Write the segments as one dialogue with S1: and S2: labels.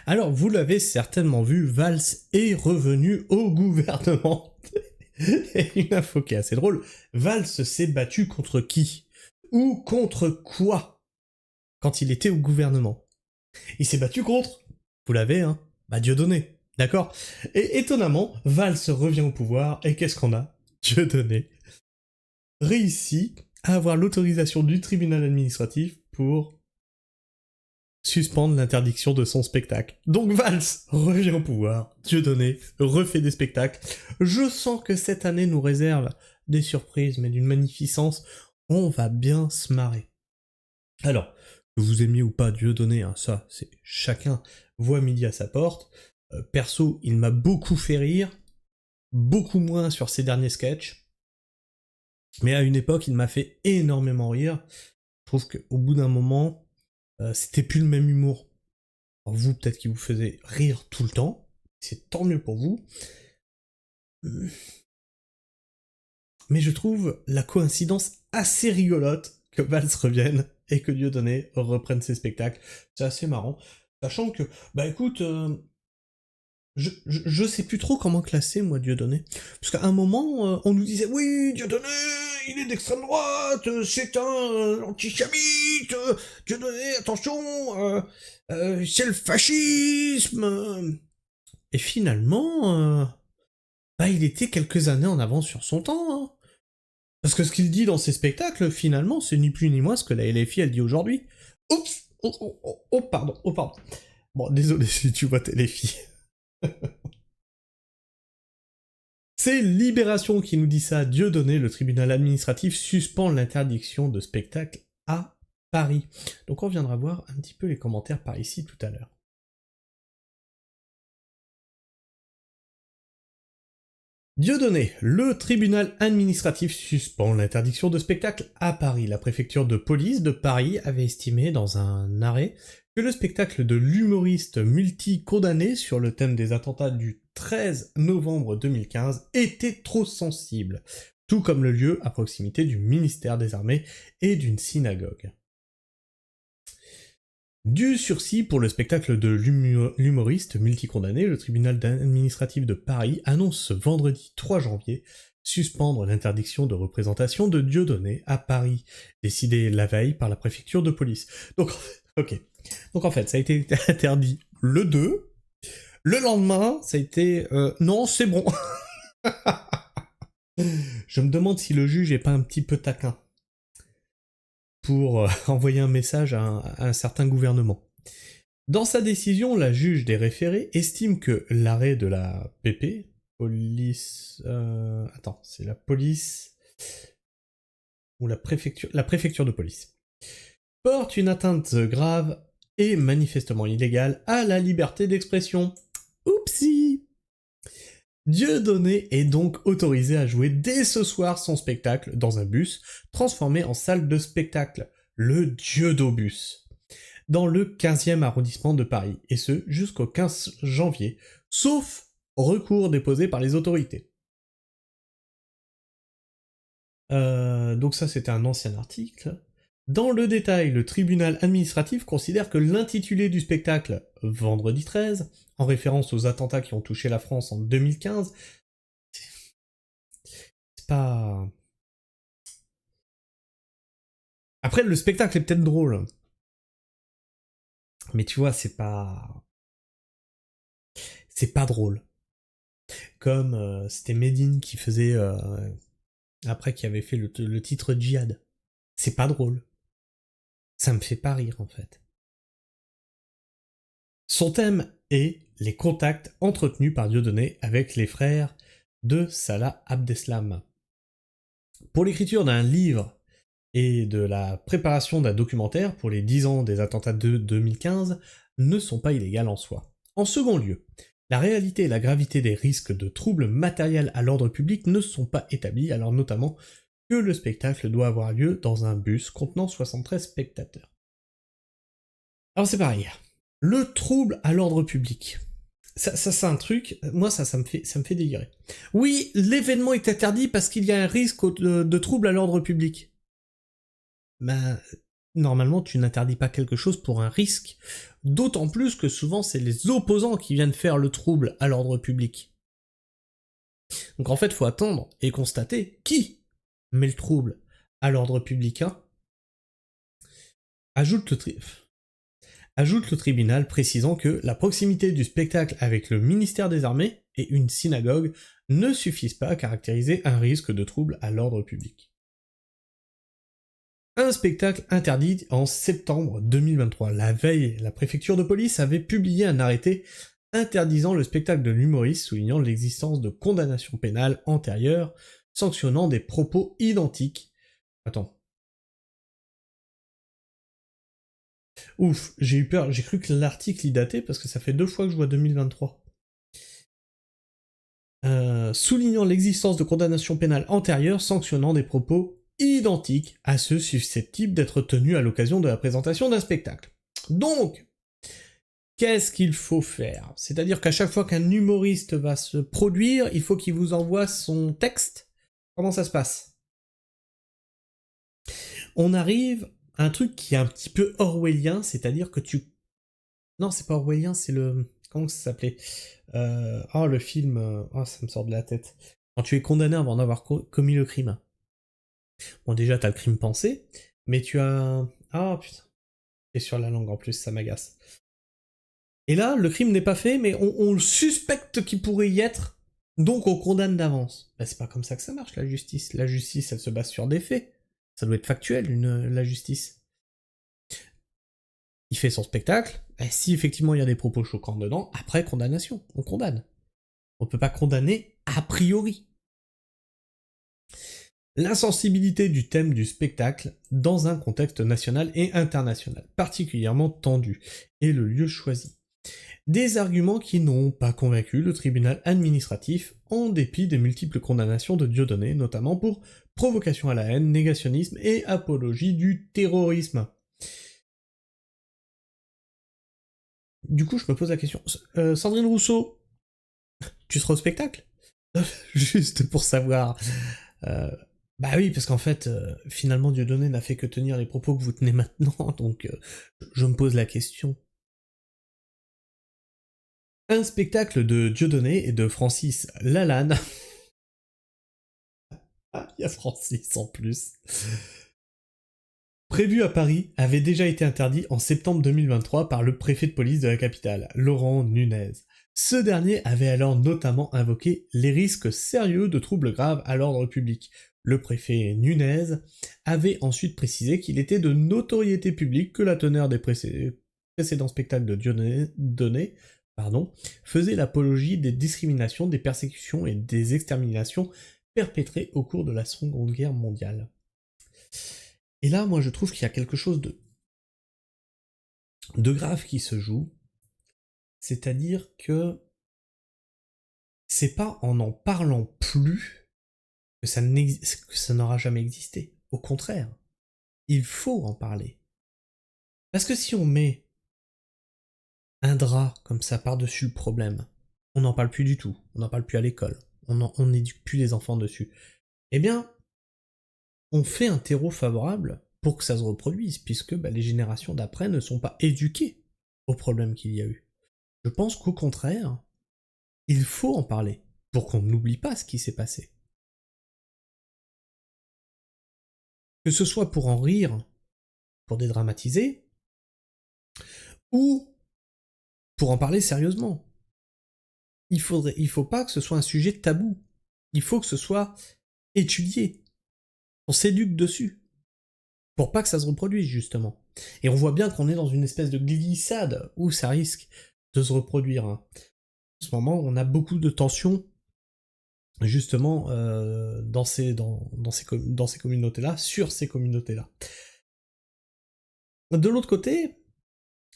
S1: Alors, vous l'avez certainement vu, Valls est revenu au gouvernement. Et une info qui est assez drôle, Valls s'est battu contre qui? Ou contre quoi? Quand il était au gouvernement. Il s'est battu contre, vous l'avez, hein, bah Dieudonné, d'accord? Et étonnamment, Valls revient au pouvoir, et qu'est-ce qu'on a? Dieudonné réussit à avoir l'autorisation du tribunal administratif pour suspendre l'interdiction de son spectacle. Donc Valls revient au pouvoir, Dieudonné refait des spectacles. Je sens que cette année nous réserve des surprises, mais d'une magnificence, on va bien se marrer. Alors, que vous aimiez ou pas Dieudonné, hein, ça, c'est chacun voit midi à sa porte. Perso, il m'a beaucoup fait rire, beaucoup moins sur ses derniers sketchs, mais à une époque, il m'a fait énormément rire. Je trouve qu'au bout d'un moment, c'était plus le même humour. Alors vous, peut-être qu'il vous faisait rire tout le temps, c'est tant mieux pour vous. Mais je trouve la coïncidence assez rigolote que Valls revienne et que Dieudonné reprenne ses spectacles. C'est assez marrant. Sachant que, bah écoute, je sais plus trop comment classer, moi, Dieudonné. Parce qu'à un moment, on nous disait, oui, Dieudonné, il est d'extrême droite, c'est un antisémite, Dieudonné, attention, c'est le fascisme. Et finalement, bah, il était quelques années en avance sur son temps. Hein. Parce que ce qu'il dit dans ses spectacles, finalement, c'est ni plus ni moins ce que la LFI, elle dit aujourd'hui. Oups, oh, pardon, oh, pardon. Bon, désolé si tu vois LFI. C'est Libération qui nous dit ça. Dieudonné, le tribunal administratif suspend l'interdiction de spectacle à Paris. Donc on viendra voir un petit peu les commentaires par ici tout à l'heure. Dieudonné, le tribunal administratif suspend l'interdiction de spectacle à Paris. La préfecture de police de Paris avait estimé dans un arrêt que le spectacle de l'humoriste multi-condamné sur le thème des attentats du 13 novembre 2015 était trop sensible, tout comme le lieu à proximité du ministère des Armées et d'une synagogue. Du sursis pour le spectacle de l'humoriste multicondamné, le tribunal administratif de Paris annonce ce vendredi 3 janvier suspendre l'interdiction de représentation de Dieudonné à Paris, décidée la veille par la préfecture de police. Donc, ok. Donc en fait, ça a été interdit le 2. Le lendemain, ça a été... non, c'est bon. Je me demande si le juge est pas un petit peu taquin pour envoyer un message à un certain gouvernement. Dans sa décision, la juge des référés estime que l'arrêt de la PP, police... attends, c'est la police... ou la préfecture de police, porte une atteinte grave et manifestement illégale à la liberté d'expression. Oupsie! Dieudonné est donc autorisé à jouer dès ce soir son spectacle dans un bus transformé en salle de spectacle, le Dieudobus, dans le 15e arrondissement de Paris, et ce jusqu'au 15 janvier, sauf recours déposé par les autorités. Donc ça c'était un ancien article. Dans le détail, le tribunal administratif considère que l'intitulé du spectacle « Vendredi 13 », en référence aux attentats qui ont touché la France en 2015, c'est pas... Après, le spectacle est peut-être drôle. Mais tu vois, c'est pas... C'est pas drôle. Comme c'était Medine qui faisait... après, qui avait fait le titre Djihad. C'est pas drôle. Ça me fait pas rire, en fait. Son thème est les contacts entretenus par Dieudonné avec les frères de Salah Abdeslam. Pour l'écriture d'un livre et de la préparation d'un documentaire pour les 10 ans des attentats de 2015 ne sont pas illégales en soi. En second lieu, la réalité et la gravité des risques de troubles matériels à l'ordre public ne sont pas établis, alors notamment que le spectacle doit avoir lieu dans un bus contenant 73 spectateurs. Alors c'est pareil, le trouble à l'ordre public. Ça c'est un truc, moi ça me fait délirer. Oui, l'événement est interdit parce qu'il y a un risque de trouble à l'ordre public. Ben, normalement, tu n'interdis pas quelque chose pour un risque, d'autant plus que souvent, c'est les opposants qui viennent faire le trouble à l'ordre public. Donc en fait, il faut attendre et constater qui met le trouble à l'ordre public. Ajoute le tribunal précisant que la proximité du spectacle avec le ministère des Armées et une synagogue ne suffisent pas à caractériser un risque de trouble à l'ordre public. Un spectacle interdit en septembre 2023. La veille, la préfecture de police avait publié un arrêté interdisant le spectacle de l'humoriste, soulignant l'existence de condamnations pénales antérieures sanctionnant des propos identiques. Attends. Ouf, j'ai eu peur, j'ai cru que l'article y datait parce que ça fait 2 fois que je vois 2023. Soulignant l'existence de condamnations pénales antérieures sanctionnant des propos identiques à ceux susceptibles d'être tenus à l'occasion de la présentation d'un spectacle. Donc, qu'est-ce qu'il faut faire? C'est-à-dire qu'à chaque fois qu'un humoriste va se produire, il faut qu'il vous envoie son texte? Comment ça se passe? On arrive à un truc qui est un petit peu orwellien, c'est-à-dire que tu... Non, c'est pas orwellien, c'est le... Comment ça s'appelait? Oh, le film... Oh, ça me sort de la tête. Quand tu es condamné avant d'avoir commis le crime. Bon, déjà, t'as le crime pensé, mais tu as... Ah, putain. C'est sur la langue, en plus, ça m'agace. Et là, le crime n'est pas fait, mais on le suspecte qu'il pourrait y être, donc on condamne d'avance. Bah, c'est pas comme ça que ça marche, la justice. La justice, elle se base sur des faits. Ça doit être factuel, la justice. Il fait son spectacle, et si effectivement il y a des propos choquants dedans, après condamnation, on condamne. On peut pas condamner a priori. L'insensibilité du thème du spectacle dans un contexte national et international particulièrement tendu est le lieu choisi. Des arguments qui n'ont pas convaincu le tribunal administratif en dépit des multiples condamnations de Dieudonné, notamment pour provocation à la haine, négationnisme et apologie du terrorisme. Du coup, je me pose la question. Sandrine Rousseau, tu seras au spectacle? Juste pour savoir. Bah oui, parce qu'en fait, finalement, Dieudonné n'a fait que tenir les propos que vous tenez maintenant, donc je me pose la question. Un spectacle de Dieudonné et de Francis Lalanne. Ah, il y a Francis en plus. Prévu à Paris, avait déjà été interdit en septembre 2023 par le préfet de police de la capitale, Laurent Nunez. Ce dernier avait alors notamment invoqué les risques sérieux de troubles graves à l'ordre public. Le préfet Nunez avait ensuite précisé qu'il était de notoriété publique que la teneur des précédents spectacles de Dieudonné faisait l'apologie des discriminations, des persécutions et des exterminations perpétrées au cours de la Seconde Guerre mondiale. Et là, moi, je trouve qu'il y a quelque chose de grave qui se joue, c'est-à-dire que c'est pas en parlant plus que ça n'aura jamais existé. Au contraire, il faut en parler. Parce que si on met un drap comme ça par-dessus le problème, on n'en parle plus du tout, on n'en parle plus à l'école, on n'éduque plus les enfants dessus, eh bien, on fait un terreau favorable pour que ça se reproduise, puisque les générations d'après ne sont pas éduquées aux problèmes qu'il y a eu. Je pense qu'au contraire, il faut en parler, pour qu'on n'oublie pas ce qui s'est passé. Que ce soit pour en rire, pour dédramatiser, ou pour en parler sérieusement. Il faut pas que ce soit un sujet tabou. Il faut que ce soit étudié. On s'éduque dessus. Pour pas que ça se reproduise, justement. Et on voit bien qu'on est dans une espèce de glissade où ça risque de se reproduire. En ce moment, on a beaucoup de tensions, justement, dans ces communautés-là, sur ces communautés-là. De l'autre côté,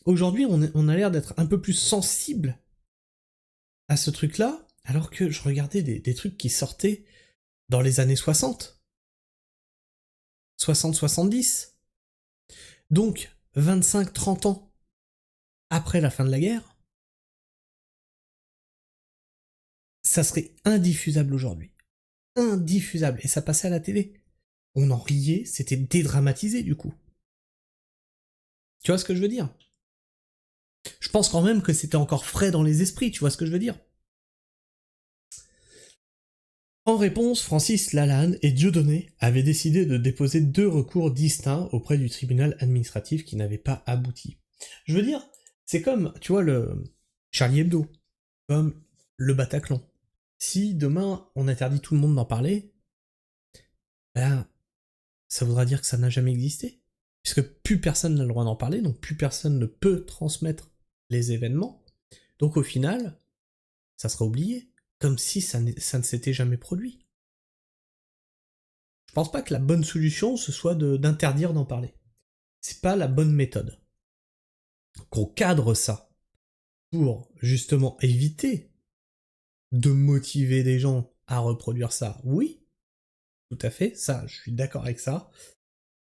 S1: aujourd'hui, on a l'air d'être un peu plus sensible à ce truc-là, alors que je regardais des trucs qui sortaient dans les années 60. 60-70. Donc, 25-30 ans après la fin de la guerre, ça serait indiffusable aujourd'hui. Indiffusable. Et ça passait à la télé. On en riait, c'était dédramatisé du coup. Tu vois ce que je veux dire? Je pense quand même que c'était encore frais dans les esprits, tu vois ce que je veux dire? En réponse, Francis Lalanne et Dieudonné avaient décidé de déposer 2 recours distincts auprès du tribunal administratif qui n'avaient pas abouti. Je veux dire, c'est comme, tu vois, le Charlie Hebdo, comme le Bataclan. Si demain on interdit tout le monde d'en parler, ben, ça voudra dire que ça n'a jamais existé. Puisque plus personne n'a le droit d'en parler, donc plus personne ne peut transmettre les événements. Donc au final, ça sera oublié, comme si ça ne s'était jamais produit. Je pense pas que la bonne solution ce soit d'interdire d'en parler. C'est pas la bonne méthode. Qu'on cadre ça pour justement éviter de motiver des gens à reproduire ça, oui, tout à fait, ça, je suis d'accord avec ça.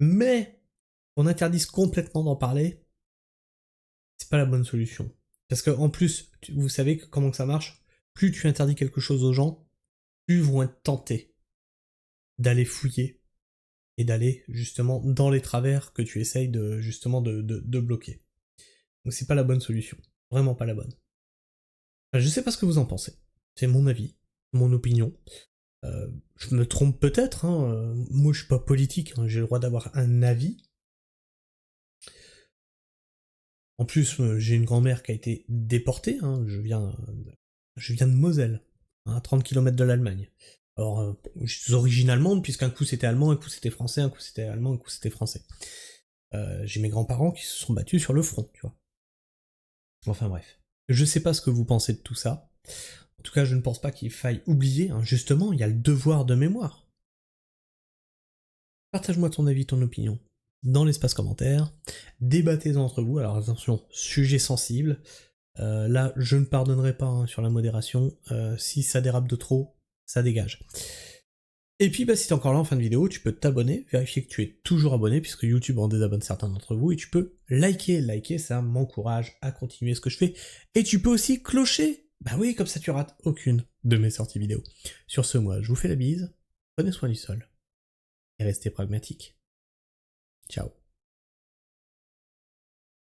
S1: Mais qu'on interdise complètement d'en parler, c'est pas la bonne solution. Parce que en plus, vous savez comment que ça marche. Plus tu interdis quelque chose aux gens, plus ils vont être tentés d'aller fouiller et d'aller justement dans les travers que tu essayes de justement de bloquer. Donc c'est pas la bonne solution, vraiment pas la bonne. Enfin, je sais pas ce que vous en pensez. C'est mon avis, mon opinion. Je me trompe peut-être, hein. Moi je suis pas politique, hein. J'ai le droit d'avoir un avis. En plus, j'ai une grand-mère qui a été déportée, hein. Je viens de Moselle, à 30 km de l'Allemagne. Alors, je suis d'origine allemande, puisqu'un coup c'était allemand, un coup c'était français, un coup c'était allemand, un coup c'était français. J'ai mes grands-parents qui se sont battus sur le front, tu vois. Enfin bref. Je sais pas ce que vous pensez de tout ça. En tout cas, je ne pense pas qu'il faille oublier, hein. Justement, il y a le devoir de mémoire. Partage-moi ton avis, ton opinion dans l'espace commentaire. Débattez-en entre vous. Alors attention, sujet sensible. Là, je ne pardonnerai pas, hein, sur la modération. Si ça dérape de trop, ça dégage. Et puis, bah, si t'es encore là en fin de vidéo, tu peux t'abonner, vérifier que tu es toujours abonné, puisque YouTube en désabonne certains d'entre vous, et tu peux liker. Liker, ça m'encourage à continuer ce que je fais. Et tu peux aussi clocher. Bah oui, comme ça tu rates aucune de mes sorties vidéo. Sur ce, moi, je vous fais la bise, prenez soin du sol, et restez pragmatiques. Ciao.